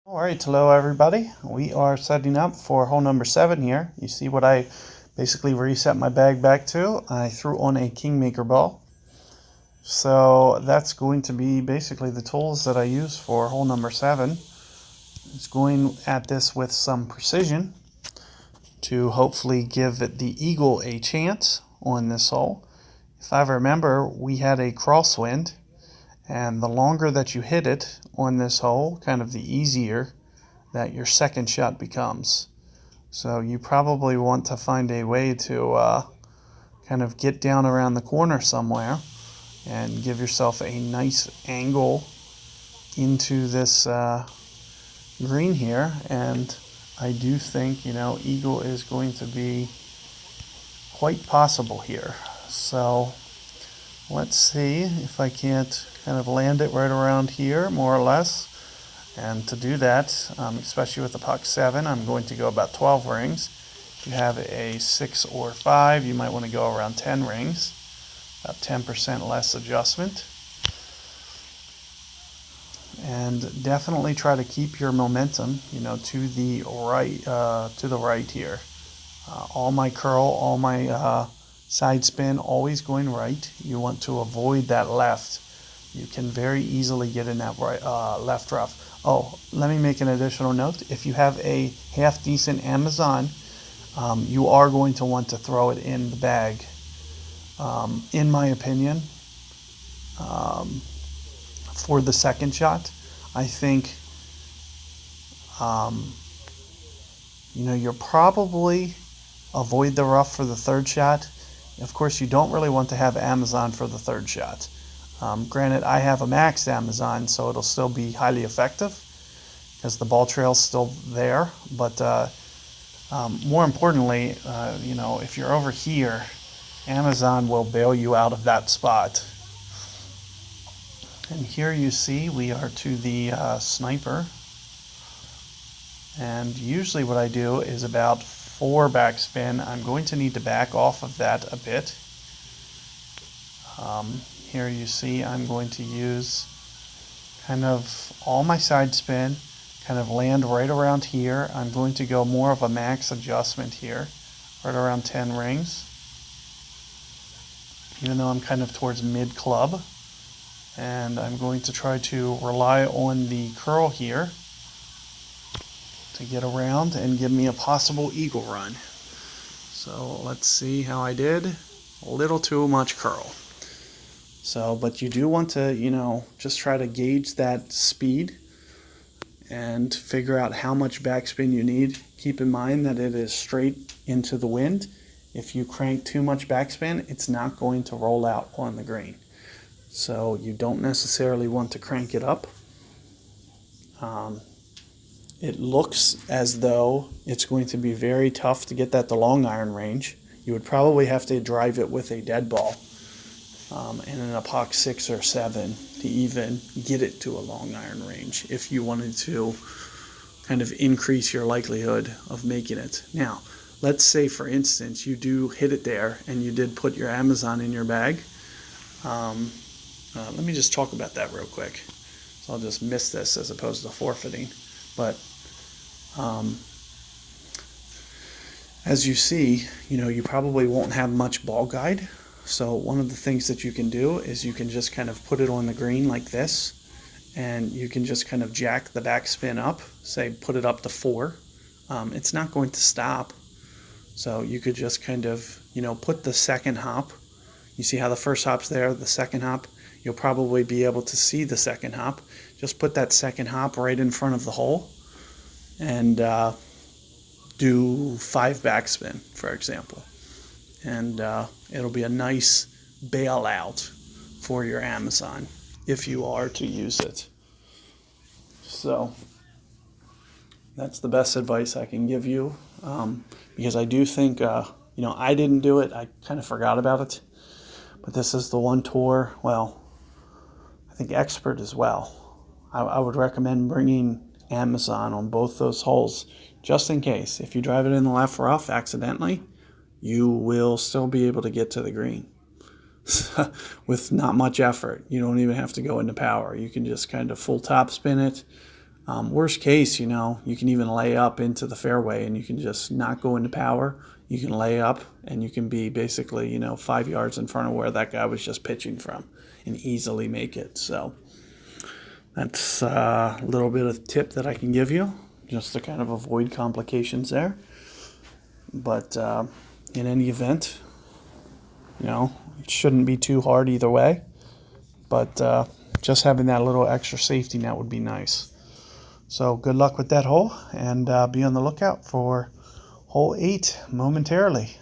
All right, hello everybody. We are setting up for hole number 7 here. You see what I basically reset my bag back to? I threw on a Kingmaker ball. So that's going to be basically the tools that I use for hole number 7. It's going at this with some precision to hopefully give the eagle a chance on this hole. If I remember, we had a crosswind, and the longer that you hit it on this hole, kind of the easier that your second shot becomes. So you probably want to find a way to kind of get down around the corner somewhere and give yourself a nice angle into this green here. And I do think, eagle is going to be quite possible here. So let's see if I can't kind of land it right around here, more or less. And to do that, especially with the puck 7, I'm going to go about 12 rings. If you have a 6 or 5, you might want to go around 10 rings, about 10% less adjustment. And definitely try to keep your momentum, to the right here. All my curl, all my side spin, always going right. You want to avoid that left. You can very easily get in that right, left rough. Oh, let me make an additional note. If you have a half decent Amazon, you are going to want to throw it in the bag. In my opinion, for the second shot, I think, you'll probably avoid the rough for the third shot. Of course, you don't really want to have Amazon for the third shot. Granted, I have a maxed Amazon, so it'll still be highly effective because the ball trail's still there. But more importantly, if you're over here, Amazon will bail you out of that spot. And here you see we are to the sniper. And usually what I do is about 4 backspin. I'm going to need to back off of that a bit. Here you see I'm going to use kind of all my side spin, kind of land right around here. I'm going to go more of a max adjustment here, right around 10 rings, even though I'm kind of towards mid club. And I'm going to try to rely on the curl here to get around and give me a possible eagle run. So let's see how I did. A little too much curl. So, but you do want to, just try to gauge that speed and figure out how much backspin you need. Keep in mind that it is straight into the wind. If you crank too much backspin, it's not going to roll out on the green. So you don't necessarily want to crank it up. It looks as though it's going to be very tough to get that to long iron range. You would probably have to drive it with a dead ball. And an epoch 6 or 7 to even get it to a long iron range if you wanted to kind of increase your likelihood of making it. Now, let's say, for instance, you do hit it there and you did put your Amazon in your bag. Let me just talk about that real quick. So I'll just miss this as opposed to forfeiting. But as you see, you probably won't have much ball guide. So one of the things that you can do is you can just kind of put it on the green like this, and you can just kind of jack the backspin up, say put it up to 4. It's not going to stop. So you could just kind of, put the second hop. You see how the first hop's there, the second hop, you'll probably be able to see the second hop. Just put that second hop right in front of the hole and do 5 backspin, for example. And it'll be a nice bailout for your Amazon if you are to use it. So that's the best advice I can give you, because I do think, I didn't do it. I kind of forgot about it. But this is the one tour, well, I think expert as well. I would recommend bringing Amazon on both those holes, just in case. If you drive it in the left rough accidentally, you will still be able to get to the green with not much effort. You don't even have to go into power. You can just kind of full top spin it, Worst case, you know, you can even lay up into the fairway and you can just not go into power. You can lay up and you can be basically, you know, 5 yards in front of where that guy was just pitching from and easily make it. So that's a little bit of tip that I can give you just to kind of avoid complications there. But in any event, you know, it shouldn't be too hard either way. But just having that little extra safety net would be nice. So good luck with that hole, and be on the lookout for hole 8 momentarily.